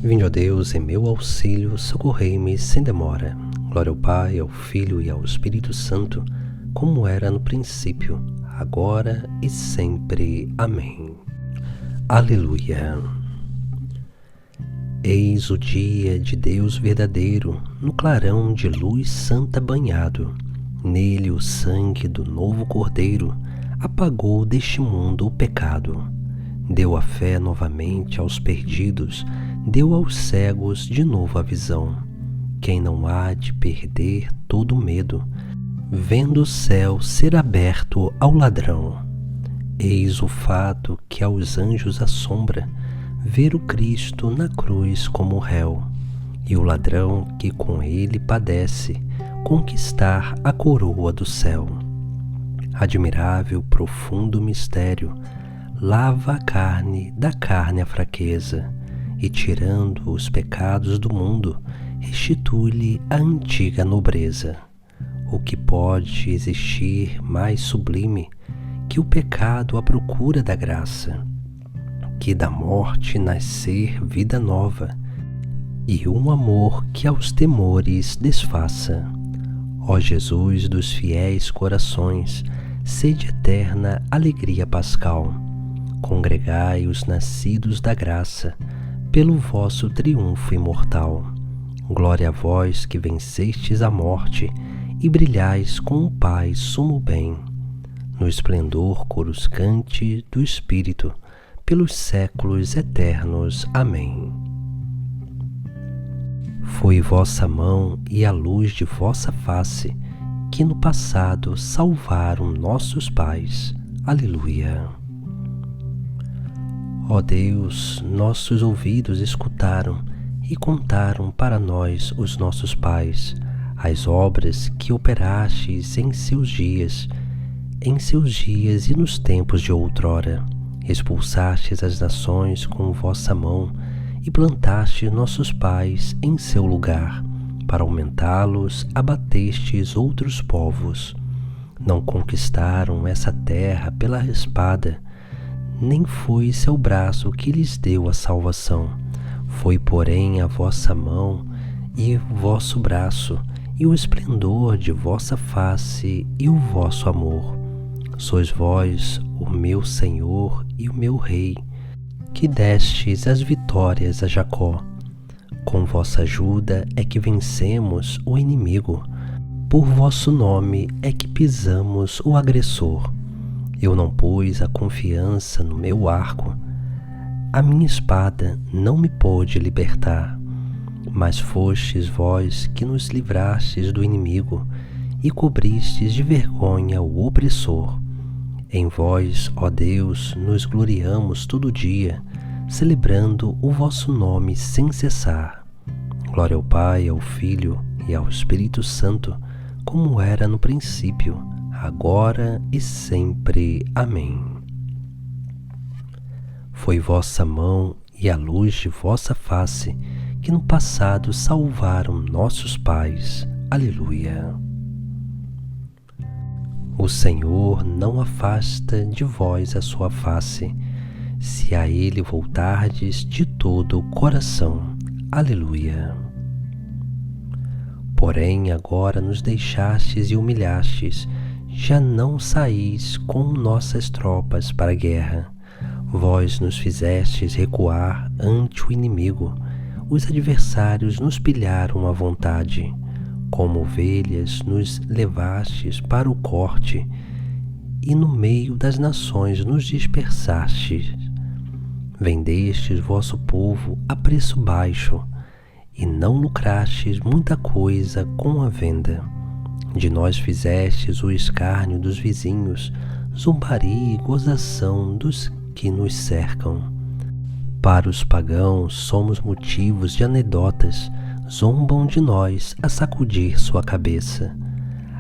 Vinde, ó Deus, em meu auxílio, socorrei-me sem demora. Glória ao Pai, ao Filho e ao Espírito Santo, como era no princípio, agora e sempre. Amém. Aleluia. Eis o dia de Deus verdadeiro, no clarão de luz santa banhado. Nele o sangue do novo Cordeiro apagou deste mundo o pecado. Deu a fé novamente aos perdidos, deu aos cegos de novo a visão. Quem não há de perder todo medo, vendo o céu ser aberto ao ladrão. Eis o fato que aos anjos assombra, ver o Cristo na cruz como réu, e o ladrão que com ele padece, conquistar a coroa do céu. Admirável, profundo mistério, lava a carne da carne a fraqueza, e tirando os pecados do mundo, restitui-lhe a antiga nobreza. O que pode existir mais sublime que o pecado à procura da graça, que da morte nascer vida nova, e um amor que aos temores desfaça. Ó Jesus dos fiéis corações, sede eterna alegria pascal, congregai os nascidos da graça, pelo vosso triunfo imortal. Glória a vós que vencestes a morte e brilhais com o Pai sumo bem, no esplendor coruscante do Espírito, pelos séculos eternos. Amém. Foi vossa mão e a luz de vossa face que no passado salvaram nossos pais. Aleluia. Ó Deus, nossos ouvidos escutaram e contaram para nós os nossos pais as obras que operastes em seus dias e nos tempos de outrora. Expulsastes as nações com vossa mão e plantastes nossos pais em seu lugar. Para aumentá-los, abatestes outros povos. Não conquistaram essa terra pela espada, nem foi seu braço que lhes deu a salvação. Foi, porém, a vossa mão e vosso braço, e o esplendor de vossa face e o vosso amor. Sois vós o meu Senhor e o meu Rei, que destes as vitórias a Jacó. Com vossa ajuda é que vencemos o inimigo, por vosso nome é que pisamos o agressor. Eu não pus a confiança no meu arco, a minha espada não me pôde libertar, mas fostes vós que nos livrastes do inimigo e cobristes de vergonha o opressor. Em vós, ó Deus, nos gloriamos todo dia, celebrando o vosso nome sem cessar. Glória ao Pai, ao Filho e ao Espírito Santo, como era no princípio, agora e sempre. Amém. Foi vossa mão e a luz de vossa face que no passado salvaram nossos pais. Aleluia. O Senhor não afasta de vós a sua face, se a Ele voltardes de todo o coração. Aleluia. Porém agora nos deixastes e humilhastes, já não saís com nossas tropas para a guerra. Vós nos fizestes recuar ante o inimigo, os adversários nos pilharam à vontade. Como ovelhas nos levastes para o corte, e no meio das nações nos dispersastes. Vendestes vosso povo a preço baixo, e não lucrastes muita coisa com a venda. De nós fizestes o escárnio dos vizinhos, zombaria e gozação dos que nos cercam. Para os pagãos somos motivos de anedotas, zombam de nós a sacudir sua cabeça.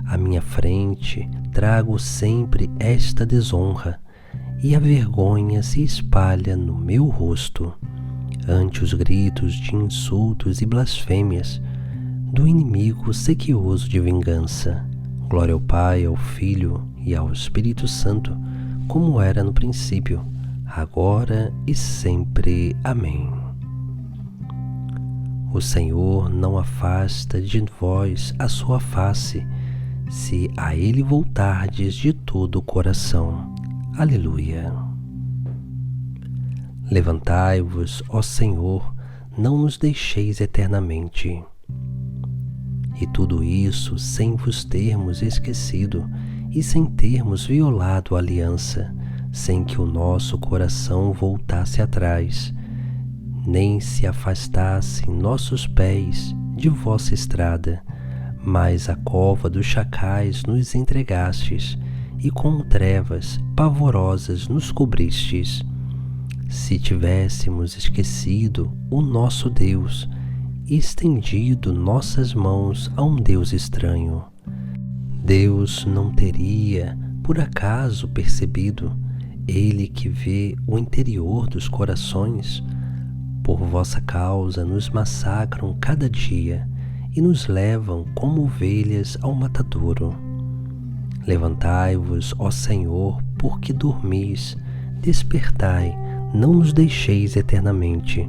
À minha frente trago sempre esta desonra, e a vergonha se espalha no meu rosto. Ante os gritos de insultos e blasfêmias do inimigo sequioso de vingança. Glória ao Pai, ao Filho e ao Espírito Santo, como era no princípio, agora e sempre. Amém. O Senhor não afasta de vós a sua face, se a Ele voltardes de todo o coração. Aleluia. Levantai-vos, ó Senhor, não nos deixeis eternamente. E tudo isso sem vos termos esquecido e sem termos violado a aliança, sem que o nosso coração voltasse atrás, nem se afastassem nossos pés de vossa estrada, mas a cova dos chacais nos entregastes, e com trevas pavorosas nos cobristes. Se tivéssemos esquecido o nosso Deus e estendido nossas mãos a um Deus estranho, Deus não teria, por acaso, percebido, Ele que vê o interior dos corações? Por vossa causa nos massacram cada dia e nos levam como ovelhas ao matadouro. Levantai-vos, ó Senhor, porque dormis, despertai, não nos deixeis eternamente,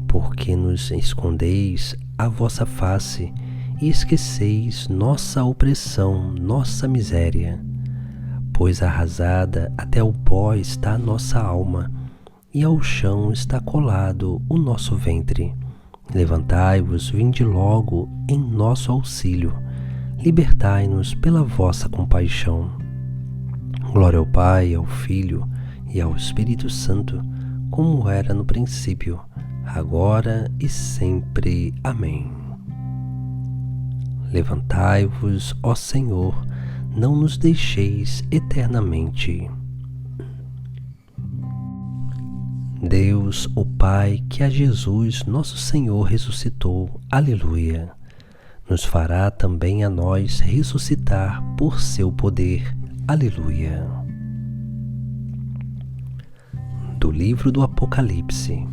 porque nos escondeis a vossa face e esqueceis nossa opressão, nossa miséria. Pois arrasada até o pó está a nossa alma, e ao chão está colado o nosso ventre. Levantai-vos, vinde logo em nosso auxílio, libertai-nos pela vossa compaixão. Glória ao Pai, ao Filho e ao Espírito Santo, como era no princípio, agora e sempre. Amém. Levantai-vos, ó Senhor, não nos deixeis eternamente. Deus, o Pai, que a Jesus, nosso Senhor, ressuscitou, aleluia, nos fará também a nós ressuscitar por seu poder, aleluia. Do livro do Apocalipse.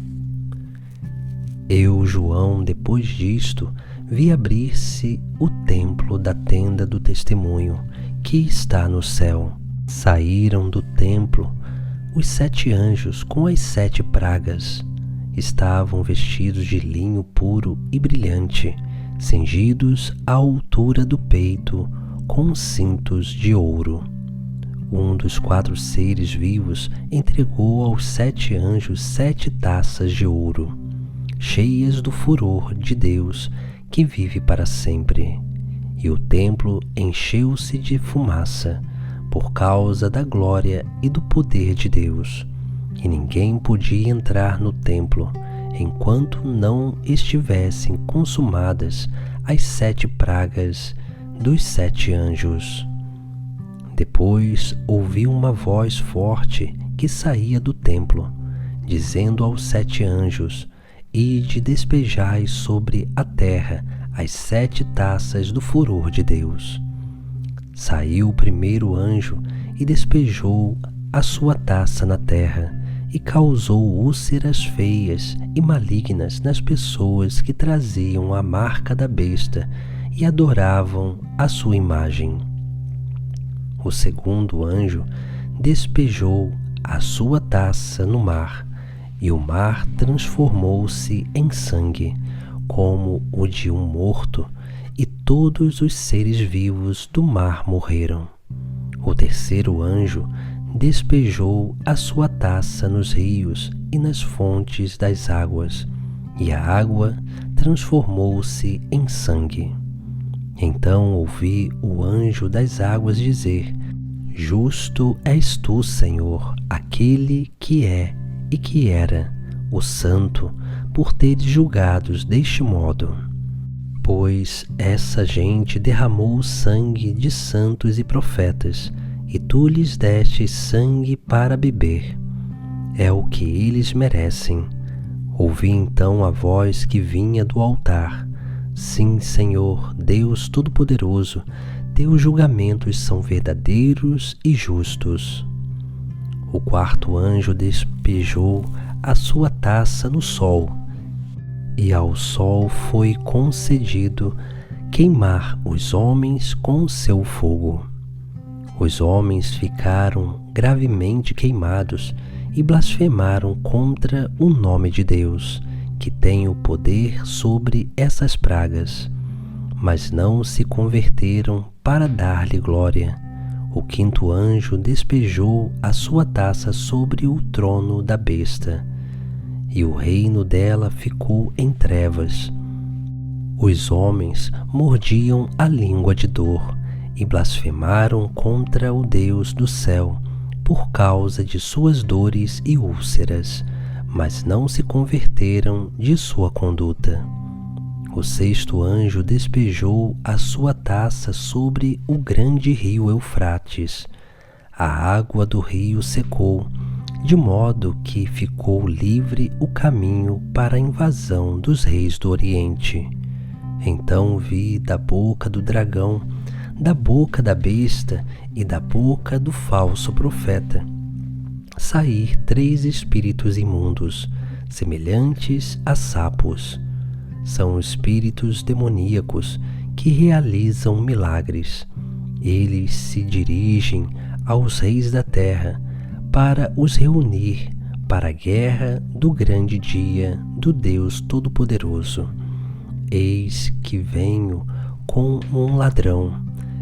Eu, João, depois disto, vi abrir-se o templo da tenda do testemunho, que está no céu. Saíram do templo os 7 anjos com as 7 pragas. Estavam vestidos de linho puro e brilhante, cingidos à altura do peito com cintos de ouro. Um dos 4 seres vivos entregou aos 7 anjos 7 taças de ouro, cheias do furor de Deus, que vive para sempre. E o templo encheu-se de fumaça, por causa da glória e do poder de Deus, e ninguém podia entrar no templo, enquanto não estivessem consumadas as 7 pragas dos 7 anjos. Depois ouvi uma voz forte que saía do templo, dizendo aos 7 anjos: Ide despejai sobre a terra as 7 taças do furor de Deus. Saiu o primeiro anjo e despejou a sua taça na terra, e causou úlceras feias e malignas nas pessoas que traziam a marca da besta e adoravam a sua imagem. O segundo anjo despejou a sua taça no mar, e o mar transformou-se em sangue, como o de um morto, e todos os seres vivos do mar morreram. O terceiro anjo despejou a sua taça nos rios e nas fontes das águas, e a água transformou-se em sangue. Então ouvi o anjo das águas dizer: Justo és tu, Senhor, aquele que é e que era, o Santo, por teres julgados deste modo. Pois essa gente derramou o sangue de santos e profetas, e tu lhes destes sangue para beber. É o que eles merecem. Ouvi então a voz que vinha do altar: Sim, Senhor, Deus Todo-Poderoso, teus julgamentos são verdadeiros e justos. O quarto anjo despejou a sua taça no sol, e ao sol foi concedido queimar os homens com o seu fogo. Os homens ficaram gravemente queimados e blasfemaram contra o nome de Deus, que tem o poder sobre essas pragas, mas não se converteram para dar-lhe glória. O quinto anjo despejou a sua taça sobre o trono da besta, e o reino dela ficou em trevas. Os homens mordiam a língua de dor e blasfemaram contra o Deus do céu por causa de suas dores e úlceras, mas não se converteram de sua conduta. O sexto anjo despejou a sua taça sobre o grande rio Eufrates. A água do rio secou, de modo que ficou livre o caminho para a invasão dos reis do Oriente. Então vi da boca do dragão, da boca da besta e da boca do falso profeta sair 3 espíritos imundos, semelhantes a sapos. São espíritos demoníacos que realizam milagres. Eles se dirigem aos reis da terra para os reunir para a guerra do grande dia do Deus Todo-Poderoso. Eis que venho com um ladrão.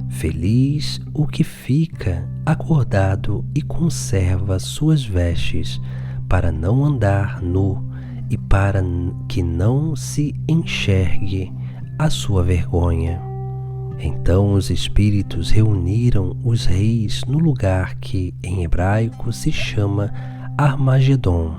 Feliz o que fica acordado e conserva suas vestes, para não andar nu e para que não se enxergue a sua vergonha. Então os espíritos reuniram os reis no lugar que em hebraico se chama Armagedon.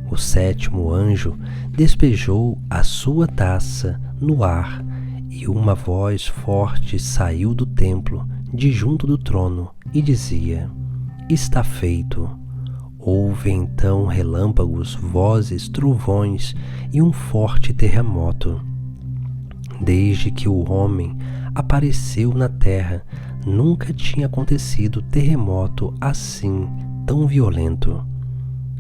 O sétimo anjo despejou a sua taça no ar, e uma voz forte saiu do templo, de junto do trono, e dizia: Está feito. Houve então relâmpagos, vozes, trovões e um forte terremoto. Desde que o homem apareceu na terra, nunca tinha acontecido terremoto assim tão violento.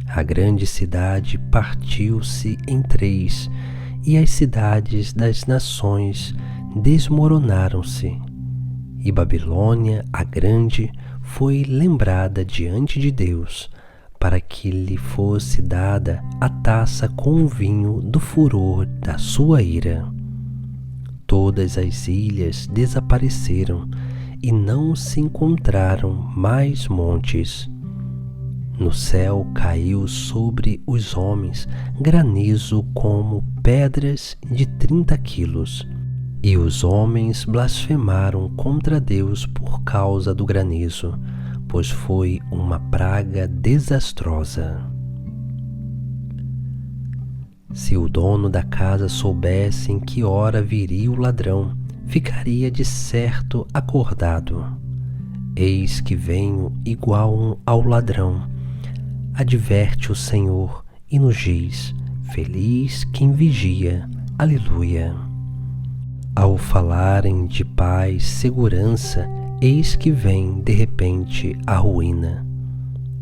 A grande cidade partiu-se em 3, e as cidades das nações desmoronaram-se. E Babilônia, a grande, foi lembrada diante de Deus, para que lhe fosse dada a taça com o vinho do furor da sua ira. Todas as ilhas desapareceram, e não se encontraram mais montes. No céu caiu sobre os homens granizo como pedras de 30 quilos, e os homens blasfemaram contra Deus por causa do granizo, pois foi uma praga desastrosa. Se o dono da casa soubesse em que hora viria o ladrão, ficaria de certo acordado. Eis que venho igual ao ladrão. Adverte o Senhor e nos diz: feliz quem vigia. Aleluia. Ao falarem de paz, segurança, eis que vem de repente a ruína.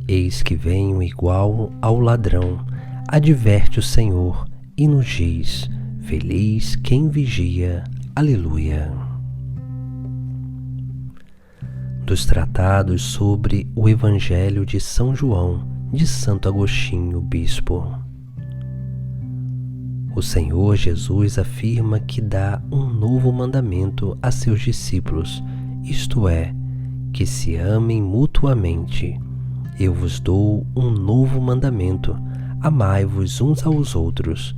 Eis que venho igual ao ladrão. Adverte o Senhor e nos diz: feliz quem vigia. Aleluia. Dos tratados sobre o Evangelho de São João, de Santo Agostinho, Bispo. O Senhor Jesus afirma que dá um novo mandamento a seus discípulos, isto é, que se amem mutuamente. Eu vos dou um novo mandamento: amai-vos uns aos outros.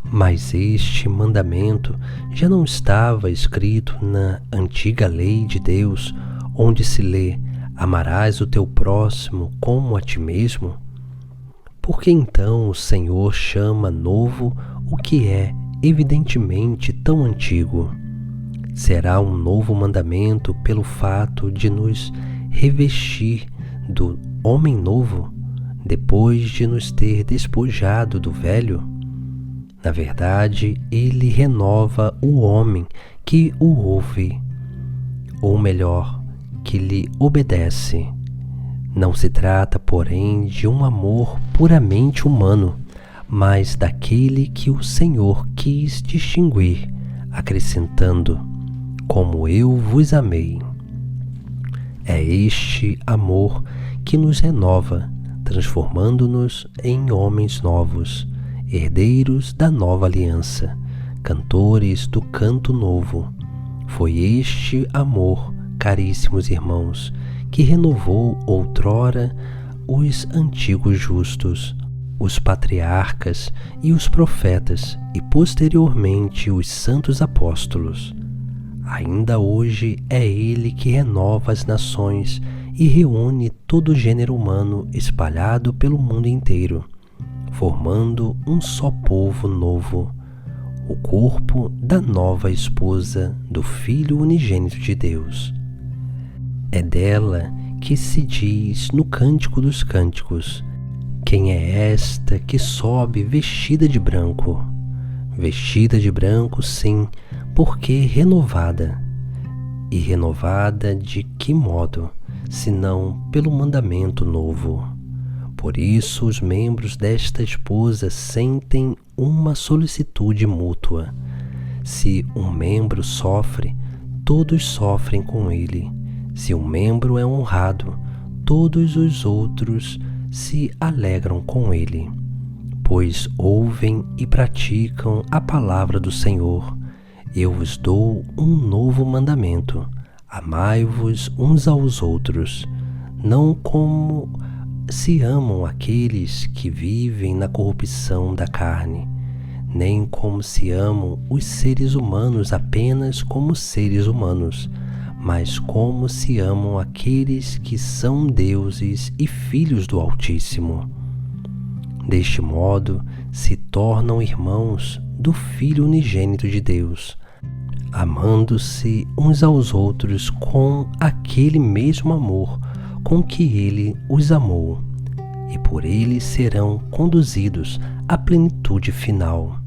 Mas este mandamento já não estava escrito na antiga lei de Deus, onde se lê: amarás o teu próximo como a ti mesmo? Por que então o Senhor chama novo o que é evidentemente tão antigo? Será um novo mandamento pelo fato de nos revestir do homem novo, depois de nos ter despojado do velho? Na verdade, ele renova o homem que o ouve, ou melhor, que lhe obedece. Não se trata, porém, de um amor puramente humano, mas daquele que o Senhor quis distinguir, acrescentando: como eu vos amei. É este amor que nos renova, transformando-nos em homens novos. herdeiros da nova aliança, cantores do canto novo. Foi este amor, caríssimos irmãos, que renovou outrora os antigos justos, os patriarcas e os profetas, e posteriormente os santos apóstolos. Ainda hoje é ele que renova as nações e reúne todo o gênero humano espalhado pelo mundo inteiro, formando um só povo novo, o corpo da nova esposa do Filho unigênito de Deus. É dela que se diz no Cântico dos Cânticos: quem é esta que sobe vestida de branco? Vestida de branco, sim, porque renovada. E renovada de que modo, senão pelo mandamento novo? Por isso os membros desta esposa sentem uma solicitude mútua. Se um membro sofre, todos sofrem com ele. Se um membro é honrado, todos os outros se alegram com ele, pois ouvem e praticam a palavra do Senhor. Eu vos dou um novo mandamento: amai-vos uns aos outros, não como se amam aqueles que vivem na corrupção da carne, nem como se amam os seres humanos apenas como seres humanos, mas como se amam aqueles que são deuses e filhos do Altíssimo. Deste modo se tornam irmãos do Filho unigênito de Deus, amando-se uns aos outros com aquele mesmo amor com que ele os amou, e por ele serão conduzidos à plenitude final,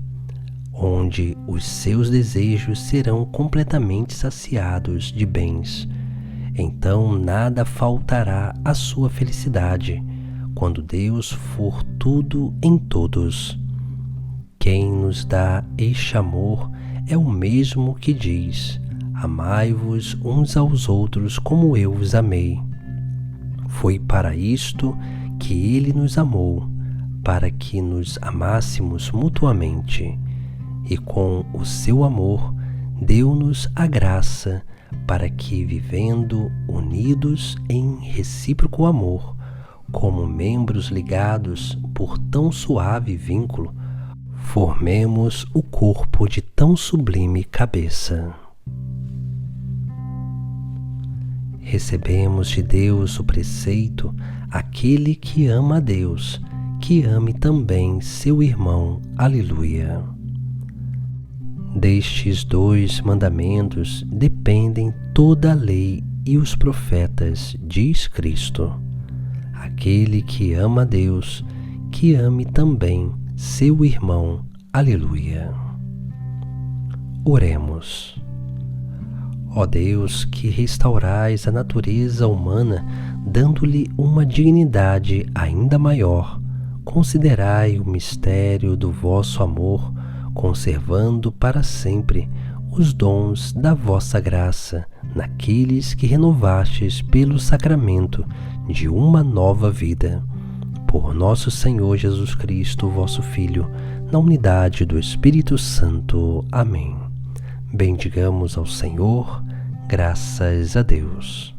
onde os seus desejos serão completamente saciados de bens. Então nada faltará à sua felicidade, quando Deus for tudo em todos. Quem nos dá este amor é o mesmo que diz: amai-vos uns aos outros como eu vos amei. Foi para isto que ele nos amou, para que nos amássemos mutuamente. E com o seu amor deu-nos a graça para que, vivendo unidos em recíproco amor, como membros ligados por tão suave vínculo, formemos o corpo de tão sublime cabeça. Recebemos de Deus o preceito: aquele que ama a Deus, que ame também seu irmão. Aleluia. Destes dois mandamentos dependem toda a lei e os profetas, diz Cristo. Aquele que ama a Deus, que ame também seu irmão. Aleluia. Oremos. Ó Deus, que restaurais a natureza humana, dando-lhe uma dignidade ainda maior, considerai o mistério do vosso amor, conservando para sempre os dons da vossa graça naqueles que renovastes pelo sacramento de uma nova vida. Por nosso Senhor Jesus Cristo, vosso Filho, na unidade do Espírito Santo. Amém. Bendigamos ao Senhor, graças a Deus.